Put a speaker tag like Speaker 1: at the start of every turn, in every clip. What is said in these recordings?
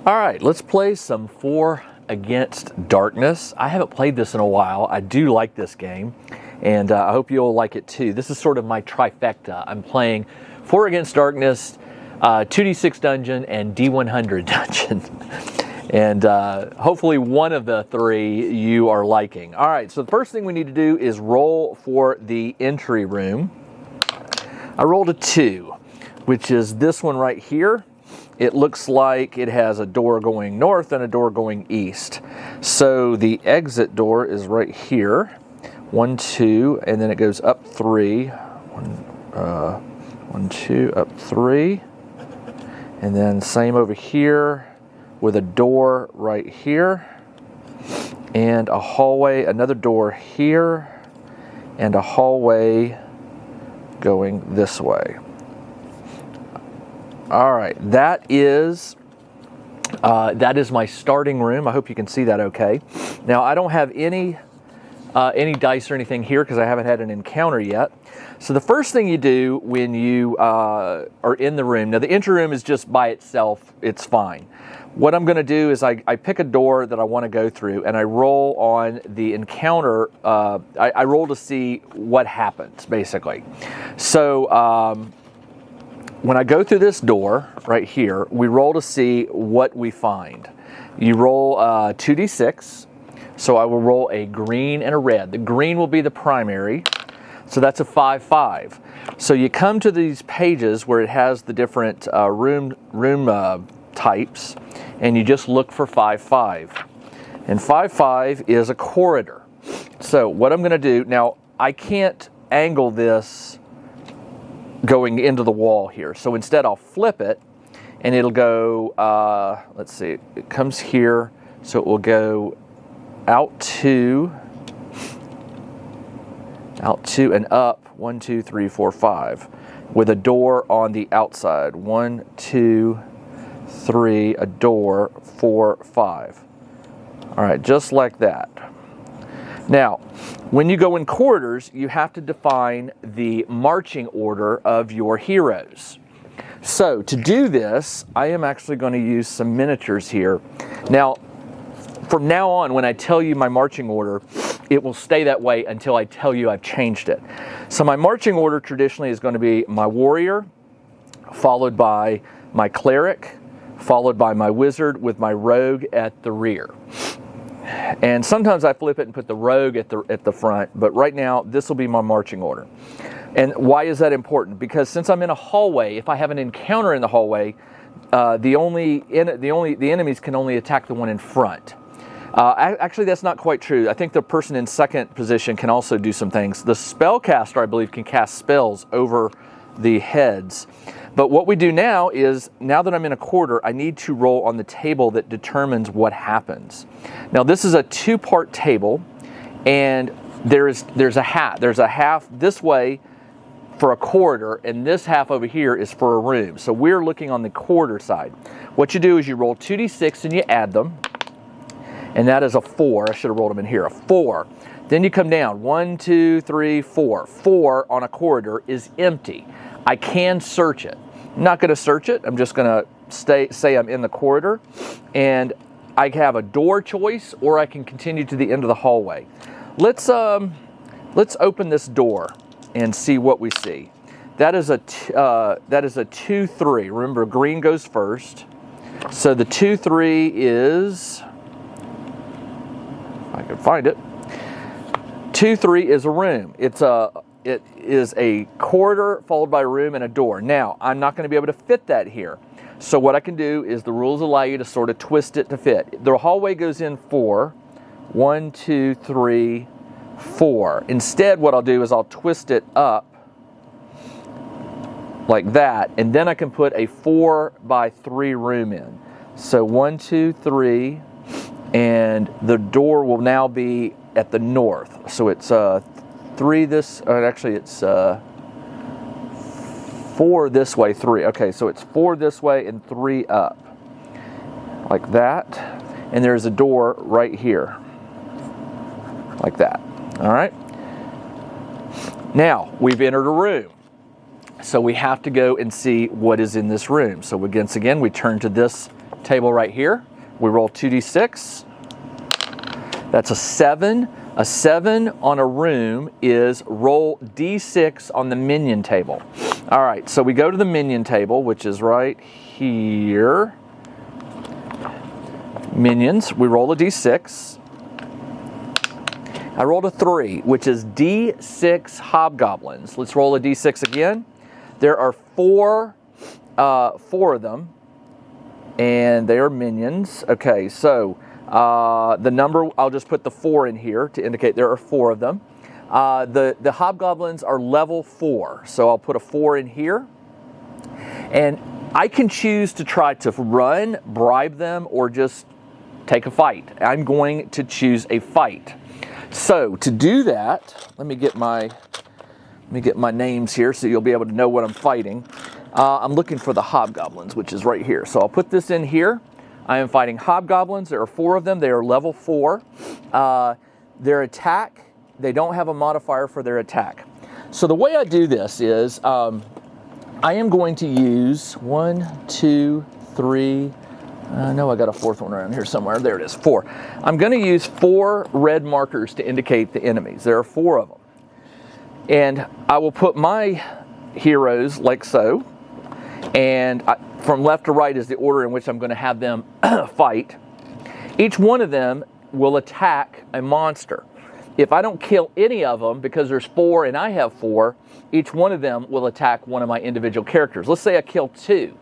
Speaker 1: All right, let's play some 4 Against Darkness. I haven't played this in a while. I do like this game, and I hope you'll like it too. This is sort of my trifecta. I'm playing 4 Against Darkness, 2d6 dungeon, and d100 dungeon. And hopefully one of the 3 you are liking. All right, so the first thing we need to do is roll for the entry room. I rolled a 2, which is this one right here. It looks like it has a door going north and a door going east. So the exit door is right here. 1, 2, and then it goes up 3. 1, 2, up 3. And then same over here with a door right here. And a hallway, another door here. And a hallway going this way. All right, that is my starting room. I hope you can see that okay. Now, I don't have any dice or anything here because I haven't had an encounter yet. So the first thing you do when you are in the room, now the entry room is just by itself, it's fine. What I'm going to do is I pick a door that I want to go through and I roll on the encounter. I roll to see what happens, basically. So when I go through this door right here, we roll to see what we find. You roll 2d6, so I will roll a green and a red. The green will be the primary, so that's a 5-5. So you come to these pages where it has the different room types, and you just look for 5-5. And 5-5 is a corridor. So what I'm going to do, now I can't angle this going into the wall here. So instead I'll flip it and it'll go, let's see, it comes here. So it will go out 2 and up 1, 2, 3, 4, 5 with a door on the outside. 1, 2, 3, a door, 4, 5. All right, just like that. Now, when you go in corridors, you have to define the marching order of your heroes. So to do this, I am actually going to use some miniatures here. Now, from now on, when I tell you my marching order, it will stay that way until I tell you I've changed it. So my marching order traditionally is going to be my warrior, followed by my cleric, followed by my wizard with my rogue at the rear. And sometimes I flip it and put the rogue at the front, but right now this will be my marching order. And why is that important? Because since I'm in a hallway, if I have an encounter in the hallway, the enemies can only attack the one in front. Actually, that's not quite true. I think the person in second position can also do some things. The spellcaster, I believe, can cast spells over the heads. But what we do now is, now that I'm in a corridor, I need to roll on the table that determines what happens. Now, this is a 2-part table, and there's a half. There's a half this way for a corridor, and this half over here is for a room. So we're looking on the corridor side. What you do is you roll 2d6 and you add them, and that is a 4. I should have rolled them in here. A 4. Then you come down. 1, 2, 3, 4. 4 on a corridor is empty. I can search it. I'm not going to search it. I'm just going to say I'm in the corridor, and I have a door choice, or I can continue to the end of the hallway. Let's open this door and see what we see. That is a 2-3. Remember, green goes first. So the 2-3 is, if I can find it. 2-3 is a room. It is a corridor followed by a room and a door. Now, I'm not going to be able to fit that here. So what I can do is the rules allow you to sort of twist it to fit. The hallway goes in 4. 1, 2, 3, 4. Instead, what I'll do is I'll twist it up like that, and then I can put a 4x3 room in. So 1, 2, 3, and the door will now be at the north. So it's 3 this, actually it's 4 this way, 3. Okay, so it's 4 this way and 3 up. Like that. And there's a door right here. Like that. All right. Now, we've entered a room. So we have to go and see what is in this room. So once again, we turn to this table right here. We roll 2d6. That's a 7. A 7 on a room is roll d6 on the minion table. All right, so we go to the minion table, which is right here. Minions, we roll a d6. I rolled a 3, which is d6 hobgoblins. Let's roll a d6 again. There are four of them, and they are minions. Okay, so the number, I'll just put the 4 in here to indicate there are 4 of them. The hobgoblins are level 4, so I'll put a 4 in here. And I can choose to try to run, bribe them, or just take a fight. I'm going to choose a fight. So to do that, let me get my names here so you'll be able to know what I'm fighting. I'm looking for the hobgoblins, which is right here. So I'll put this in here. I am fighting hobgoblins. There are 4 of them. They are level 4. Their attack, they don't have a modifier for their attack. So the way I do this is I am going to use 1, 2, 3. I know I got a 4th one around here somewhere. There it is, 4. I'm going to use 4 red markers to indicate the enemies. There are 4 of them. And I will put my heroes like so. And from left to right is the order in which I'm going to have them fight. Each one of them will attack a monster. If I don't kill any of them, because there's 4 and I have 4, each one of them will attack one of my individual characters. Let's say I kill 2.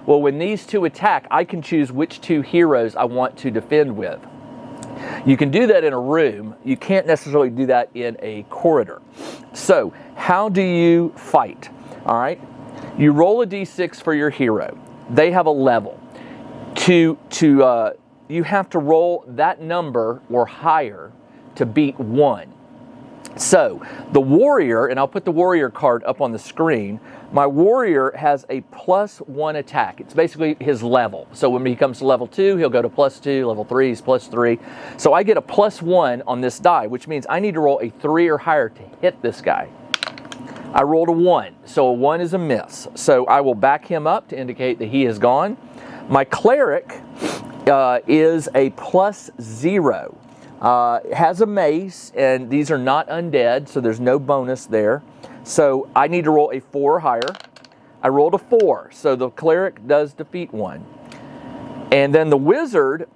Speaker 1: Well, when these 2 attack, I can choose which 2 heroes I want to defend with. You can do that in a room. You can't necessarily do that in a corridor. So, how do you fight? All right. You roll a d6 for your hero. They have a level. You have to roll that number or higher to beat 1. So, the warrior, and I'll put the warrior card up on the screen, my warrior has a +1 attack. It's basically his level. So when he comes to level 2, he'll go to +2, level 3 is +3. So I get a +1 on this die, which means I need to roll a 3 or higher to hit this guy. I rolled a 1, so a 1 is a miss. So I will back him up to indicate that he is gone. My cleric is a +0. Has a mace, and these are not undead, so there's no bonus there. So I need to roll a 4 or higher. I rolled a 4, so the cleric does defeat 1. And then the wizard,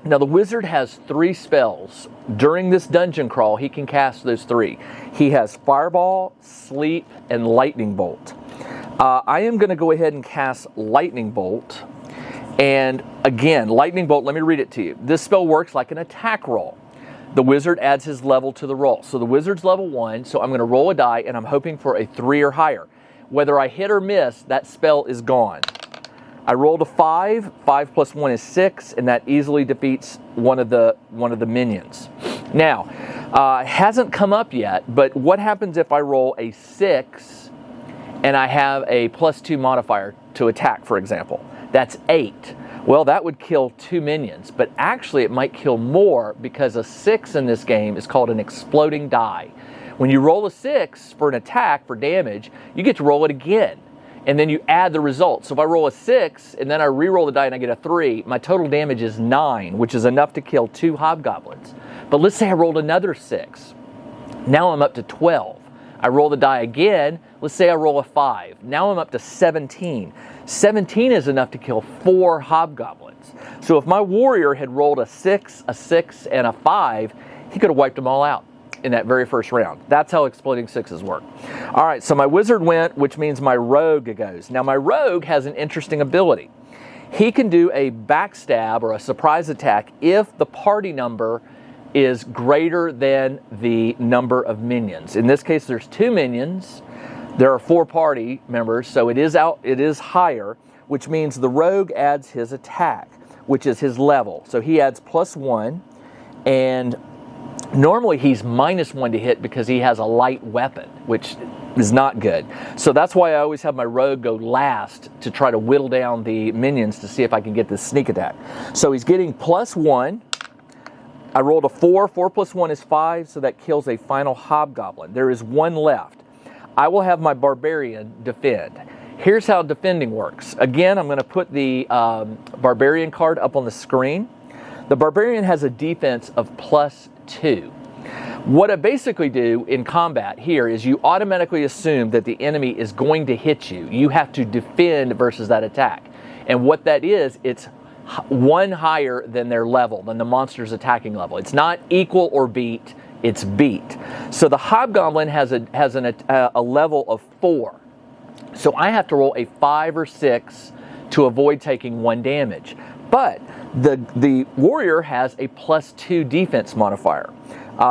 Speaker 1: now the wizard has 3 spells. During this dungeon crawl, he can cast those 3. He has Fireball, Sleep, and Lightning Bolt. I am going to go ahead and cast Lightning Bolt. And again, Lightning Bolt, let me read it to you. This spell works like an attack roll. The wizard adds his level to the roll. So the wizard's level 1, so I'm going to roll a die, and I'm hoping for a 3 or higher. Whether I hit or miss, that spell is gone. I rolled a 5. 5 plus 1 is 6, and that easily defeats one of the minions. Now, hasn't come up yet, but what happens if I roll a 6 and I have a +2 modifier to attack, for example? That's 8. Well, that would kill 2 minions, but actually it might kill more because a 6 in this game is called an exploding die. When you roll a 6 for an attack, for damage, you get to roll it again, and then you add the result. So if I roll a 6 and then I re-roll the die and I get a 3, my total damage is 9, which is enough to kill 2 hobgoblins. But let's say I rolled another 6. Now I'm up to 12. I roll the die again. Let's say I roll a 5. Now I'm up to 17. 17 is enough to kill 4 hobgoblins. So if my warrior had rolled a 6, and a 5, he could have wiped them all out in that very first round. That's how exploding 6s work. All right, so my wizard went, which means my rogue goes. Now my rogue has an interesting ability. He can do a backstab or a surprise attack if the party number is greater than the number of minions. In this case, there's 2 minions. There are 4 party members, so it is higher, which means the rogue adds his attack, which is his level. So he adds +1, and normally he's -1 to hit because he has a light weapon, which is not good. So that's why I always have my rogue go last to try to whittle down the minions to see if I can get this sneak attack. So he's getting +1. I rolled a 4. 4 plus 1 is 5, so that kills a final hobgoblin. There is 1 left. I will have my barbarian defend. Here's how defending works. Again, I'm going to put the Barbarian card up on the screen. The Barbarian has a defense of +2. What I basically do in combat here is you automatically assume that the enemy is going to hit you. You have to defend versus that attack. And what that is, it's one higher than their level, than the monster's attacking level. It's not equal or beat, it's beat. So the Hobgoblin has a level of 4. So I have to roll a 5 or 6 to avoid taking 1 damage. But the Warrior has a +2 defense modifier.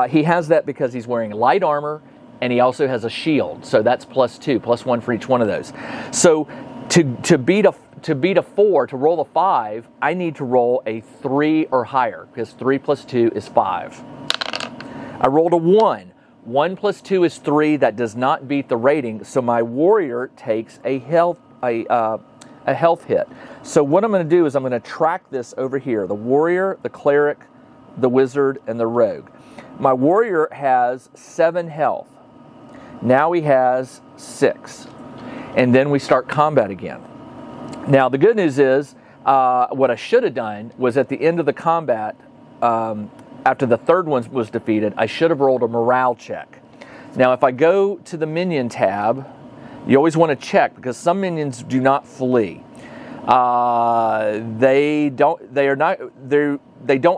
Speaker 1: He has that because he's wearing light armor and he also has a shield. So that's +2, +1 for each one of those. So to beat a 4, to roll a 5, I need to roll a 3 or higher because 3 + 2 is 5. I rolled a 1. 1 + 2 is 3. That does not beat the rating. So my Warrior takes a health hit. So what I'm going to do is I'm going to track this over here. The Warrior, the Cleric, the Wizard, and the Rogue. My Warrior has 7 health. Now he has 6. And then we start combat again. Now the good news is, what I should have done was at the end of the combat, after the third one was defeated, I should have rolled a morale check. Now if I go to the minion tab, you always want to check because some minions do not flee. They don't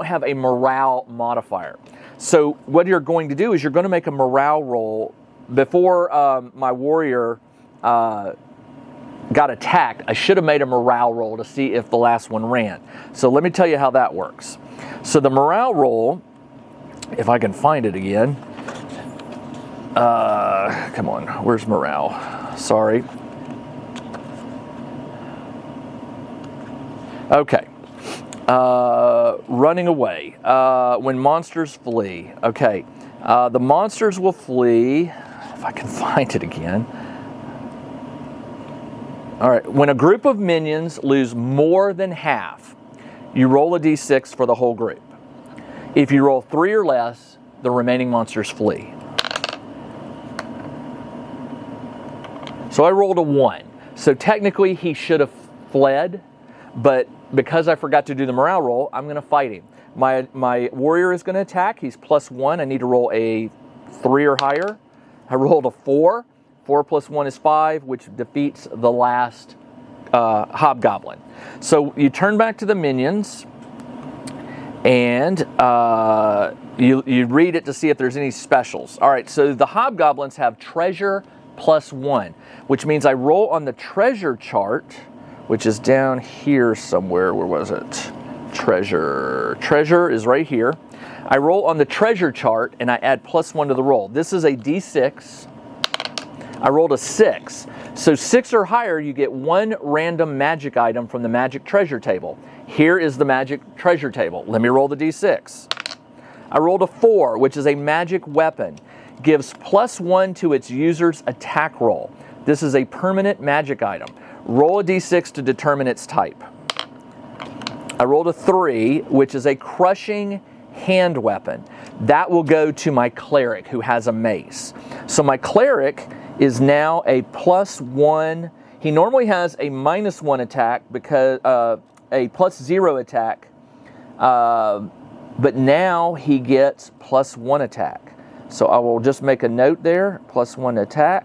Speaker 1: have a morale modifier. So what you're going to do is you're going to make a morale roll. Before my Warrior got attacked, I should have made a morale roll to see if the last one ran. So let me tell you how that works. So the morale roll, if I can find it again. Come on, where's morale? Sorry. Okay. Running away. When monsters flee. Okay. The monsters will flee. If I can find it again. All right. When a group of minions lose more than half, you roll a d6 for the whole group. If you roll 3 or less, the remaining monsters flee. So I rolled a 1. So technically he should have fled, but because I forgot to do the morale roll, I'm going to fight him. My Warrior is going to attack. He's +1. I need to roll a 3 or higher. I rolled a 4. 4 + 1 is 5, which defeats the last Hobgoblin. So you turn back to the minions, and you read it to see if there's any specials. All right, so the Hobgoblins have treasure +1, which means I roll on the treasure chart, which is down here somewhere. Where was it? Treasure. Treasure is right here. I roll on the treasure chart, and I add +1 to the roll. This is a d6. I rolled a 6. So 6 or higher, you get 1 random magic item from the magic treasure table. Here is the magic treasure table. Let me roll the d6. I rolled a 4, which is a magic weapon. Gives +1 to its user's attack roll. This is a permanent magic item. Roll a d6 to determine its type. I rolled a 3, which is a crushing hand weapon. That will go to my Cleric, who has a mace. So my Cleric is now a +1. He normally has a -1 attack, because a +0 attack, but now he gets +1 attack. So I will just make a note there, +1 attack.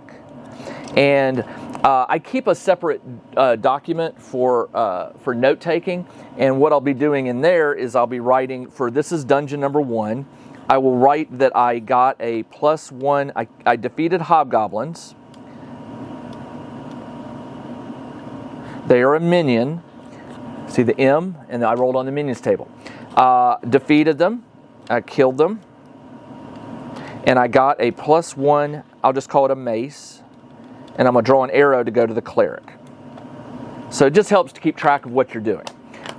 Speaker 1: And I keep a separate document for note taking, and what I'll be doing in there is I'll be writing for, this is dungeon number 1. I will write that I got a +1. I defeated Hobgoblins. They are a minion. See the M, and I rolled on the minions table. Defeated them. I killed them. And I got a +1. I'll just call it a mace. And I'm going to draw an arrow to go to the Cleric. So it just helps to keep track of what you're doing.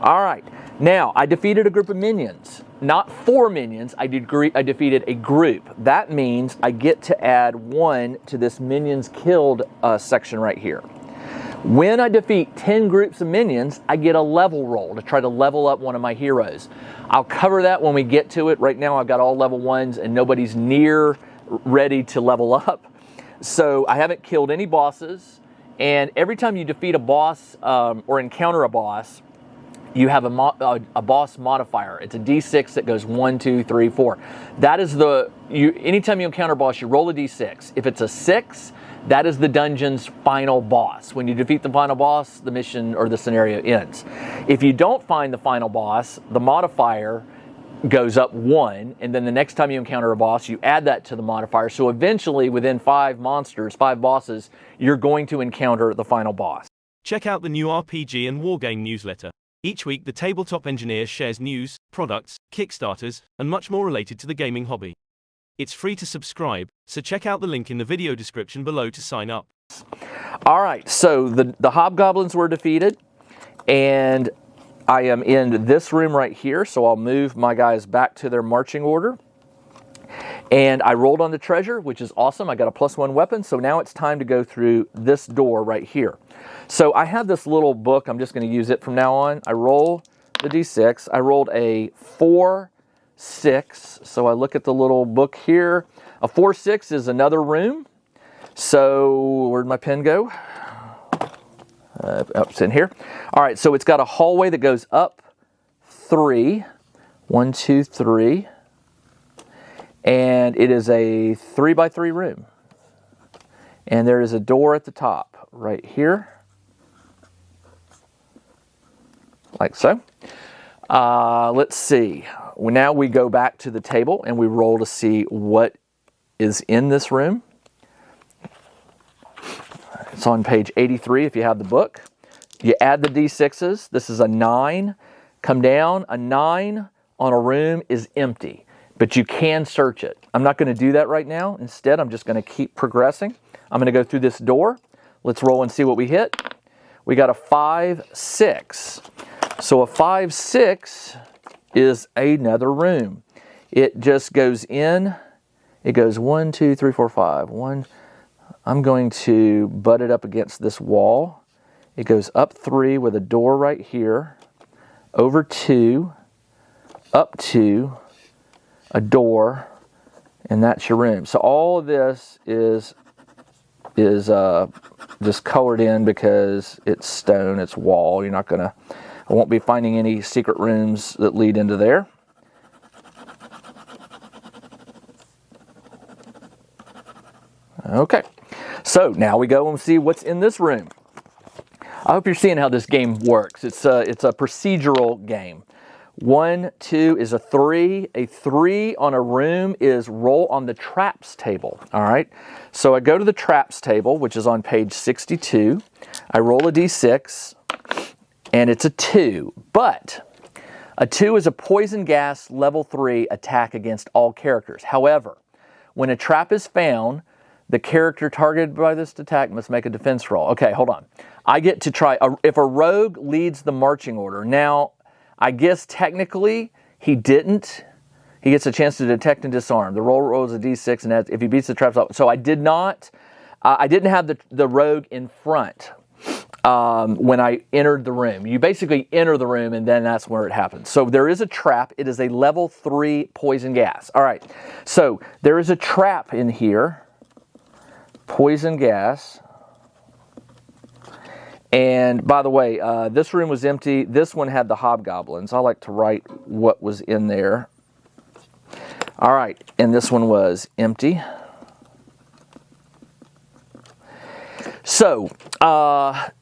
Speaker 1: All right. Now, I defeated a group of minions. Not 4 minions. I defeated a group. That means I get to add 1 to this minions killed section right here. When I defeat 10 groups of minions, I get a level roll to try to level up one of my heroes. I'll cover that when we get to it. Right now I've got all level 1s and nobody's near ready to level up. So I haven't killed any bosses, And every time you defeat a boss or encounter a boss, you have a boss modifier. It's a D6 that goes 1, 2, 3, 4. That is anytime you encounter a boss, you roll a D6. If it's a 6, that is the dungeon's final boss. When you defeat the final boss, the mission or the scenario ends. If you don't find the final boss, the modifier goes up 1, and then the next time you encounter a boss, you add that to the modifier. So eventually, within 5 bosses, you're going to encounter the final boss.
Speaker 2: Check out the new RPG and Wargame newsletter. Each week, the Tabletop Engineer shares news, products, Kickstarters, and much more related to the gaming hobby. It's free to subscribe, so check out the link in the video description below to sign up.
Speaker 1: All right, so the hobgoblins were defeated, and I am in this room right here, so I'll move my guys back to their marching order. And I rolled on the treasure, which is awesome. I got a +1 weapon, so now it's time to go through this door right here. So I have this little book. I'm just going to use it from now on. I roll the D6. I rolled a 4, 6. So I look at the little book here. A 4, 6 is another room. So where'd my pen go? It's in here. All right, so it's got a hallway that goes up 3. 1, 2, 3. And it is a 3x3 room. And there is a door at the top right here. Like so. Let's see. Now we go back to the table and we roll to see what is in this room. It's on page 83 if you have the book. You add the D6s. This is a 9. Come down. A 9 on a room is empty, but you can search it. I'm not going to do that right now. Instead, I'm just going to keep progressing. I'm going to go through this door. Let's roll and see what we hit. We got a 5, 6. So a 5, 6 is another room. It just goes in. It goes 1, 2, 3, 4, 5. 1. I'm going to butt it up against this wall. It goes up 3 with a door right here. Over 2. Up 2. A door. And that's your room. So all of this is just colored in because it's stone, it's wall. You're not going to, I won't be finding any secret rooms that lead into there. Okay, so now we go and see what's in this room. I hope you're seeing how this game works. It's a procedural game. 1, 2 is a 3. A 3 on a room is roll on the traps table. All right. So I go to the traps table, which is on page 62. I roll a D6, and it's a 2. But a 2 is a poison gas level 3 attack against all characters. However, when a trap is found, the character targeted by this attack must make a defense roll. Okay, hold on. I get to try, if a rogue leads the marching order. Now, I guess technically he didn't. He gets a chance to detect and disarm. The roll rolls a D6, and if he beats the traps out. So I did not. I didn't have the rogue in front when I entered the room. You basically enter the room, and then that's where it happens. So there is a trap. It is a level 3 poison gas. All right. So there is a trap in here. Poison gas. And by the way, this room was empty. This one had the hobgoblins. I like to write what was in there. All right, and this one was empty. So, the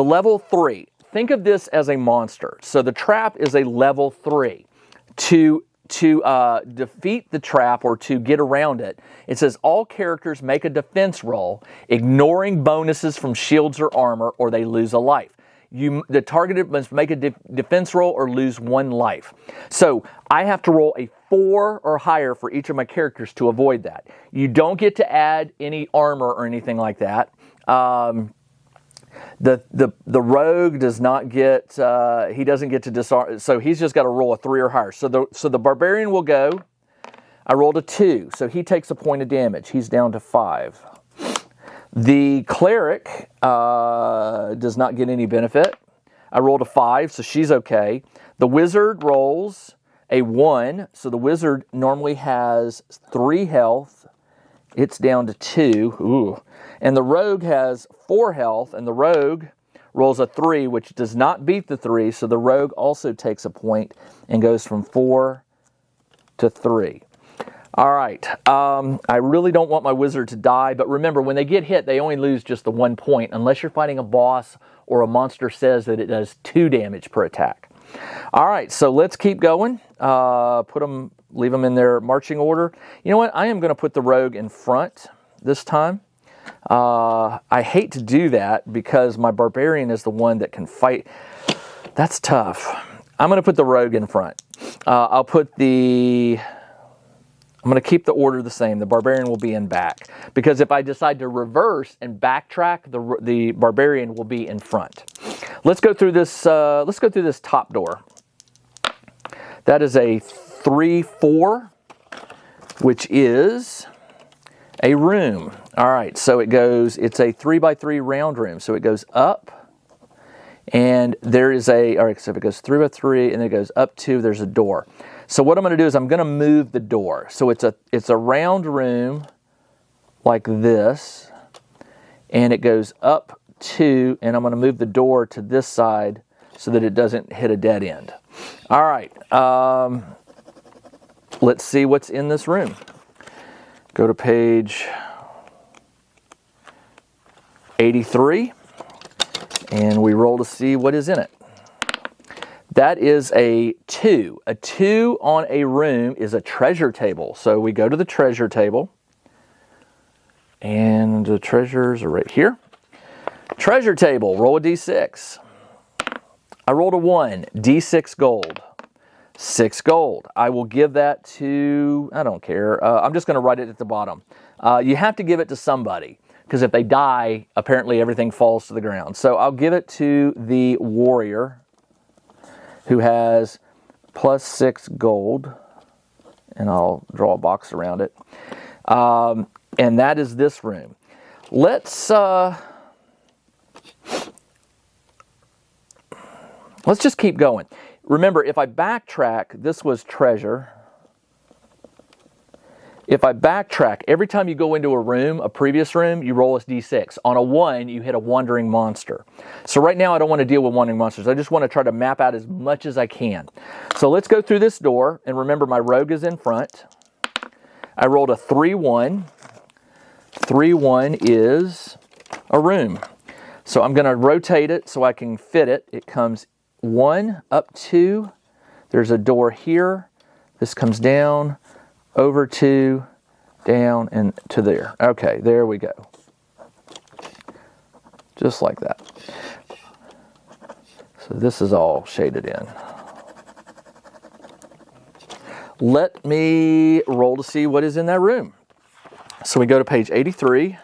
Speaker 1: level 3. Think of this as a monster. So the trap is a level 3. To defeat the trap or to get around it, it says all characters make a defense roll, ignoring bonuses from shields or armor, or they lose a life. The targeted must make a defense roll or lose 1 life. So I have to roll a 4 or higher for each of my characters to avoid that. You don't get to add any armor or anything like that. The rogue does not get, he doesn't get to disarm, so he's just got to roll a 3 or higher. So the barbarian will go. I rolled a 2, so he takes a point of damage. He's down to 5. The cleric does not get any benefit. I rolled a 5, so she's okay. The wizard rolls a 1, so the wizard normally has 3 health It's down to 2. Ooh. And the rogue has 4 health, and the rogue rolls a 3, which does not beat the 3, so the rogue also takes a point and goes from 4 to 3. All right, I really don't want my wizard to die, but remember, when they get hit, they only lose just the 1 point, unless you're fighting a boss or a monster says that it does 2 damage per attack. All right, so let's keep going. Leave them in their marching order. You know what? I am going to put the rogue in front this time. I hate to do that because my barbarian is the one that can fight. That's tough. I'm going to put the rogue in front. I'm going to keep the order the same. The barbarian will be in back. Because if I decide to reverse and backtrack, the barbarian will be in front. Let's go through this top door. That is a 3-4, which is a room. All right, so it's a 3x3 round room. So it goes up, and there is all right, so if it goes 3x3 and then it goes up 2, there's a door. So what I'm going to do is I'm going to move the door. So it's a round room like this, and it goes up 2, and I'm going to move the door to this side so that it doesn't hit a dead end. All right, let's see what's in this room. Go to page 83, and we roll to see what is in it. That is a 2. A 2 on a room is a treasure table. So we go to the treasure table, and the treasures are right here. Treasure table, roll a d6. I rolled a 1, d6 gold. 6 gold. I will give that to, I don't care. I'm just going to write it at the bottom. You have to give it to somebody, because if they die, apparently everything falls to the ground. So I'll give it to the warrior, who has +6 gold, and I'll draw a box around it. And that is this room. Let's just keep going. Remember, if I backtrack, this was treasure. If I backtrack, every time you go into a room, a previous room, you roll a d6. On a 1, you hit a wandering monster. So right now, I don't want to deal with wandering monsters. I just want to try to map out as much as I can. So let's go through this door. And remember, my rogue is in front. I rolled a 3-1. 3-1 is a room. So I'm going to rotate it so I can fit it. It comes 1, up 2. There's a door here. This comes down, over 2, down, and to there. Okay, there we go. Just like that. So this is all shaded in. Let me roll to see what is in that room. So we go to page 83.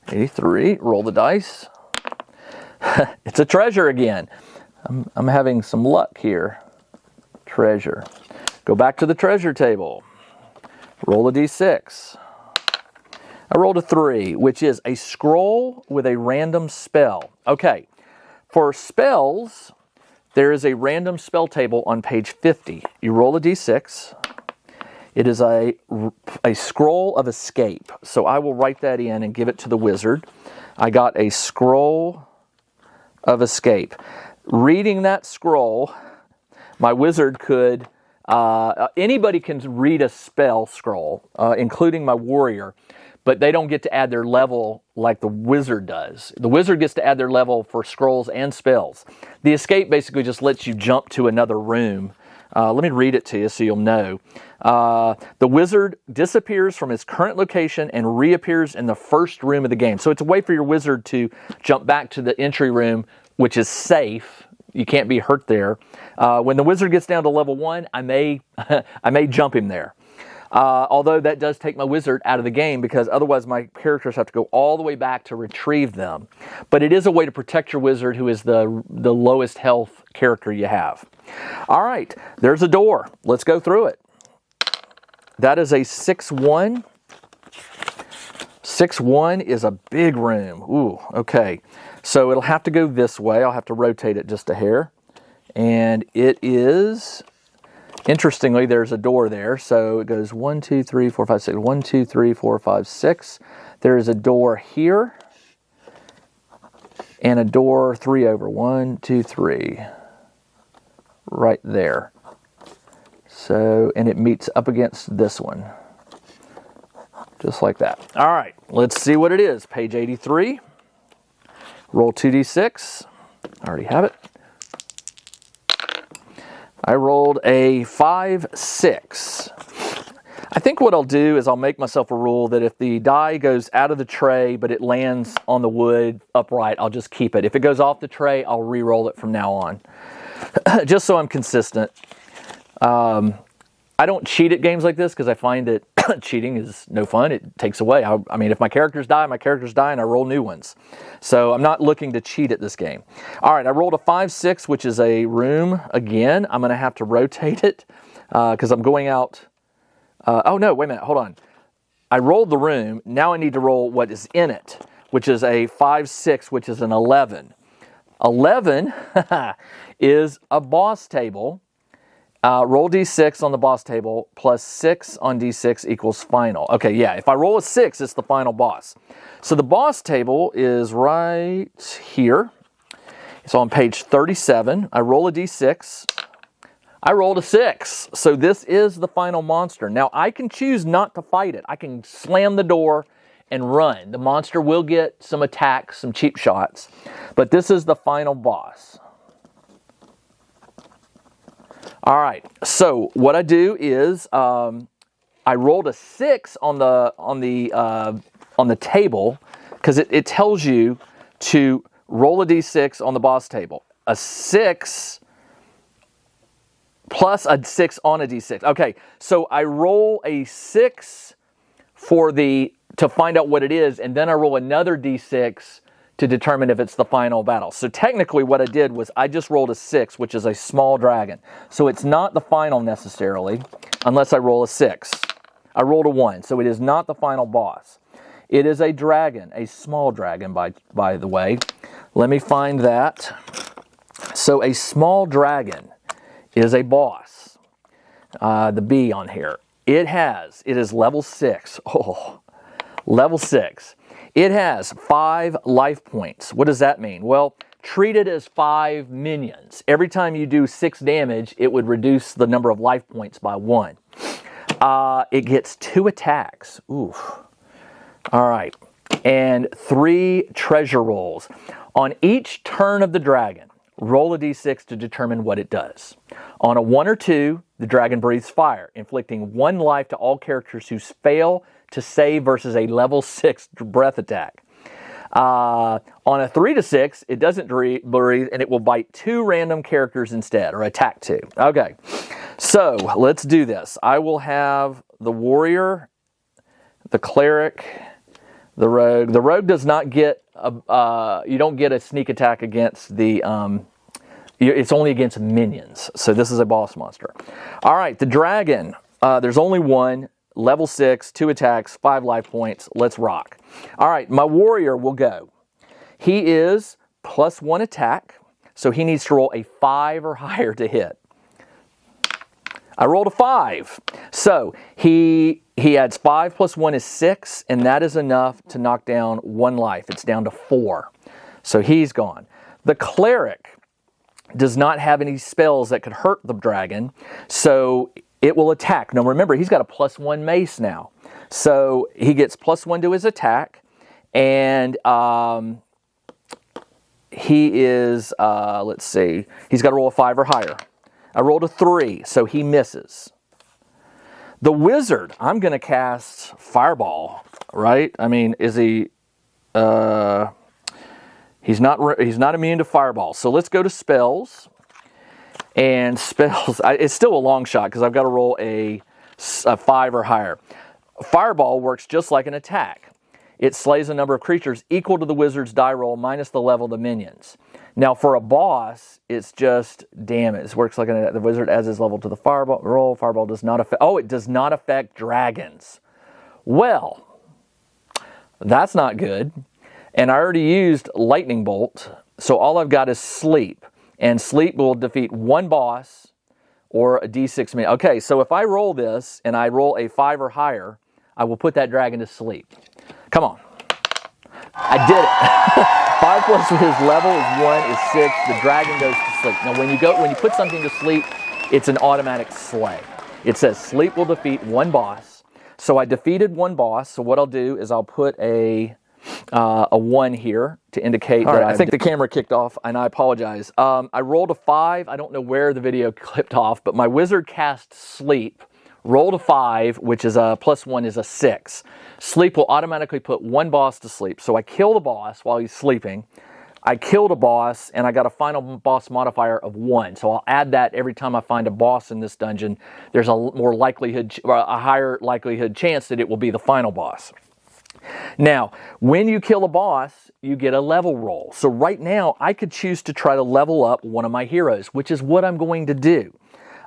Speaker 1: 83, roll the dice. It's a treasure again. I'm having some luck here. Treasure. Go back to the treasure table. Roll a d6. I rolled a 3, which is a scroll with a random spell. Okay, for spells, there is a random spell table on page 50. You roll a d6. It is a scroll of escape. So I will write that in and give it to the wizard. I got a scroll of escape. Reading that scroll, my wizard could... anybody can read a spell scroll, including my warrior, but they don't get to add their level like the wizard does. The wizard gets to add their level for scrolls and spells. The escape basically just lets you jump to another room. Let me read it to you so you'll know. The wizard disappears from his current location and reappears in the first room of the game. So it's a way for your wizard to jump back to the entry room, which is safe. You can't be hurt there. When the wizard gets down to level 1, I may jump him there. Although that does take my wizard out of the game, because otherwise my characters have to go all the way back to retrieve them. But it is a way to protect your wizard, who is the lowest health character you have. All right, there's a door. Let's go through it. That is a 6-1. 6-1 is a big room. Ooh, okay. So it'll have to go this way. I'll have to rotate it just a hair. And it is Interestingly, there's a door there, so it goes 1, 2, 3, 4, 5, 6. 1, 2, 3, 4, 5, 6. There is a door here, and a door 3 over. 1, 2, 3. Right there. So, and it meets up against this one. Just like that. All right, let's see what it is. Page 83. Roll 2d6. I already have it. I rolled a 5, 6. I think what I'll do is I'll make myself a rule that if the die goes out of the tray but it lands on the wood upright, I'll just keep it. If it goes off the tray, I'll re-roll it from now on. Just so I'm consistent. I don't cheat at games like this because I find that cheating is no fun. It takes away. I mean, if my characters die, and I roll new ones. So I'm not looking to cheat at this game. All right, I rolled a 5, 6, which is a room again. I'm going to have to rotate it because I'm going out. Oh, no, wait a minute. Hold on. I rolled the room. Now I need to roll what is in it, which is a 5, 6, which is an 11. 11 is a boss table. Roll d6 on the boss table plus 6 on d6 equals final. Okay, yeah, if I roll a 6, it's the final boss. So the boss table is right here. It's on page 37. I roll a d6. I rolled a 6. So this is the final monster. Now, I can choose not to fight it. I can slam the door and run. The monster will get some attacks, some cheap shots. But this is the final boss. All right, so what I do is I rolled a 6 on the table because it tells you to roll a d6 on the boss table. A 6 plus a 6 on a d6. Okay, so I roll a 6 to find out what it is, and then I roll another d6 to determine if it's the final battle. So technically what I did was I just rolled a 6, which is a small dragon. So it's not the final necessarily, unless I roll a 6. I rolled a 1, so it is not the final boss. It is a dragon, a small dragon, by the way. Let me find that. So a small dragon is a boss. The B on here. It is level 6. Oh, level 6. It has 5 life points. What does that mean? Well, treat it as 5 minions. Every time you do 6 damage, it would reduce the number of life points by 1. It gets 2 attacks. Oof. All right. And 3 treasure rolls. On each turn of the dragon, roll a d6 to determine what it does. On a 1 or 2, the dragon breathes fire, inflicting 1 life to all characters who fail to save versus a level 6 breath attack. On a 3 to 6, it doesn't breathe, and it will bite 2 random characters instead, or attack 2. Okay, so let's do this. I will have the warrior, the cleric, the rogue. The rogue does not get you don't get a sneak attack against the. It's only against minions. So this is a boss monster. All right, the dragon. There's only 1. Level 6, 2 attacks, 5 life points. Let's rock. All right, my warrior will go. He is plus 1 attack, so he needs to roll a 5 or higher to hit. I rolled a 5. So he adds 5 plus 1 is 6, and that is enough to knock down 1 life. It's down to 4. So he's gone. The cleric does not have any spells that could hurt the dragon, so it will attack. Now remember, he's got a plus 1 mace now. So he gets plus 1 to his attack, and he is, let's see, he's got to roll a 5 or higher. I rolled a 3, so he misses. The wizard, I'm going to cast Fireball, right? I mean, is he, he's not immune to Fireball. So let's go to spells. And spells, it's still a long shot because I've got to roll a 5 or higher. Fireball works just like an attack. It slays a number of creatures equal to the wizard's die roll minus the level of the minions. Now for a boss, it's just damage. It works like the wizard adds his level to the fireball roll. Fireball does not affect, it does not affect dragons. Well, that's not good. And I already used lightning bolt, so all I've got is sleep. And sleep will defeat 1 boss or a D6 minion. Okay, so if I roll this and I roll a 5 or higher, I will put that dragon to sleep. Come on. I did it. 5 plus his level is 1 is 6. The dragon goes to sleep. Now when you put something to sleep, it's an automatic slay. It says sleep will defeat 1 boss. So I defeated 1 boss. So what I'll do is I'll put a 1 here to indicate that I think the camera kicked off, and I apologize. I rolled a 5. I don't know where the video clipped off, but my wizard cast sleep, rolled a 5, which is a plus 1 is a 6. Sleep will automatically put 1 boss to sleep. So I kill the boss while he's sleeping. I killed a boss, and I got a final boss modifier of 1. So I'll add that every time I find a boss in this dungeon. There's a higher likelihood chance that it will be the final boss. Now, when you kill a boss, you get a level roll. So right now, I could choose to try to level up one of my heroes, which is what I'm going to do.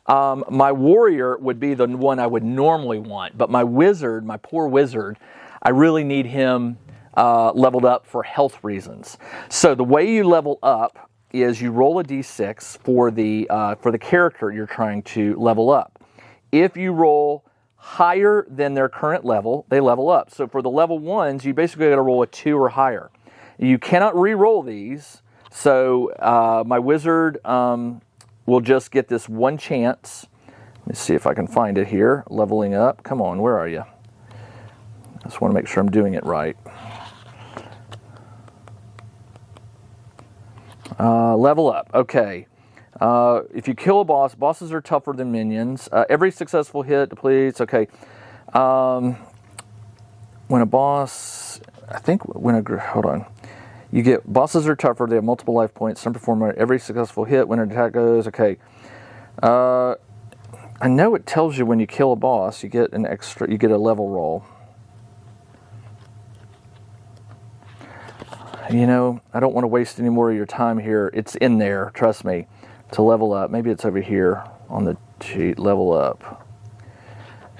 Speaker 1: My warrior would be the one I would normally want, but my wizard, my poor wizard, I really need him leveled up for health reasons. So the way you level up is you roll a d6 for the character you're trying to level up. If you roll higher than their current level, they level up. So for the level 1s, you basically got to roll a 2 or higher. You cannot re-roll these, so my wizard will just get this 1 chance. Let me see if I can find it here. Leveling up. Come on, where are you? I just want to make sure I'm doing it right. Level up. Okay. If you kill a boss, bosses are tougher than minions. Every successful hit depletes. Okay. When a boss, hold on. You get, bosses are tougher. They have multiple life points. Some perform every successful hit when an attack goes. Okay. I know it tells you when you kill a boss, you get a level roll. You know, I don't want to waste any more of your time here. It's in there, trust me, to level up. Maybe it's over here on the sheet, level up.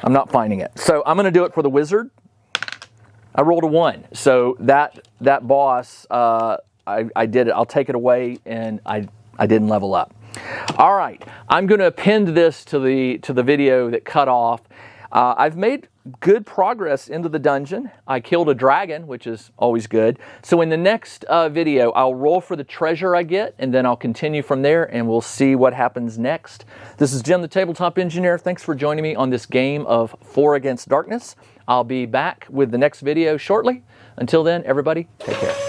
Speaker 1: I'm not finding it. So I'm going to do it for the wizard. I rolled a 1. So that boss, I did it. I'll take it away, and I didn't level up. All right, I'm going to append this to the video that cut off. I've made good progress into the dungeon. I killed a dragon, which is always good. So in the next video, I'll roll for the treasure I get, and then I'll continue from there, and we'll see what happens next. This is Jim, the Tabletop Engineer. Thanks for joining me on this game of 4 Against Darkness. I'll be back with the next video shortly. Until then, everybody, take care.